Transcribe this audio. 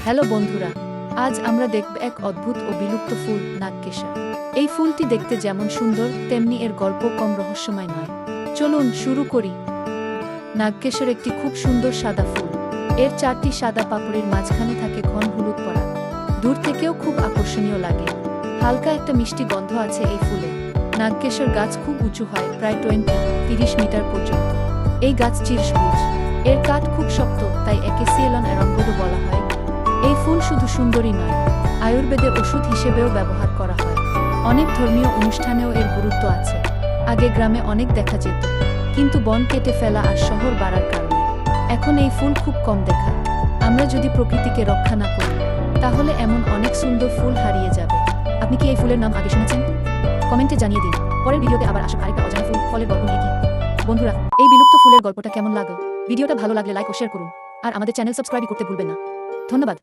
Hello বন্ধুরা, আজ আমরা দেখব এক অদ্ভুত ও বিলুপ্ত ফুল নাগকেশা। এই ফুলটি দেখতে যেমন সুন্দর তেমনি এর গল্প কম রহস্যময় নয়। চলুন শুরু করি। নাগকেশর একটি খুব সুন্দর সাদা ফুল। এর 4টি সাদা পাপড়ির মাঝখানে থাকে ঘন হলুদ পরাগ। দূর থেকেও খুব আকর্ষণীয় লাগে। হালকা একটা মিষ্টি গন্ধ আছে এই ফুলে। নাগকেশর গাছ খুব উঁচু হয়, প্রায় 20-30 মিটার পর্যন্ত। এই গাছ চিরসবুজ। এর কাঠ খুব শক্ত, তাই একে সিয়েলন এরঙ্গোডো বলা হয়। এই ফুল শুধু সুন্দরী নয়, আয়ুর্বেদে ওষুধ হিসেবেও ব্যবহার করা হয়। অনেক ধর্মীয় অনুষ্ঠানেও এর গুরুত্ব আছে। আগে গ্রামে অনেক দেখা যেত, কিন্তু বন কেটে ফেলা আর শহর বাড়ার কারণে এখন এই ফুল খুব কম দেখা। আমরা যদি প্রকৃতিকে রক্ষা না করি, তাহলে এমন অনেক সুন্দর ফুল হারিয়ে যাবে। আপনি কি এই ফুলের নাম আগে শুনেছেন? কমেন্টে জানিয়ে দিন। পরের ভিডিওতে আবার আসুন আরেকটা অজানা ফুল ফলের গল্প নিয়ে। বন্ধুরা, এই বিলুপ্ত ফুলের গল্পটা কেমন লাগলো? ভিডিওটা ভালো লাগলে লাইক ও শেয়ার করুন, আর আমাদের চ্যানেল সাবস্ক্রাইব করতে ভুলবেন না। ধন্যবাদ।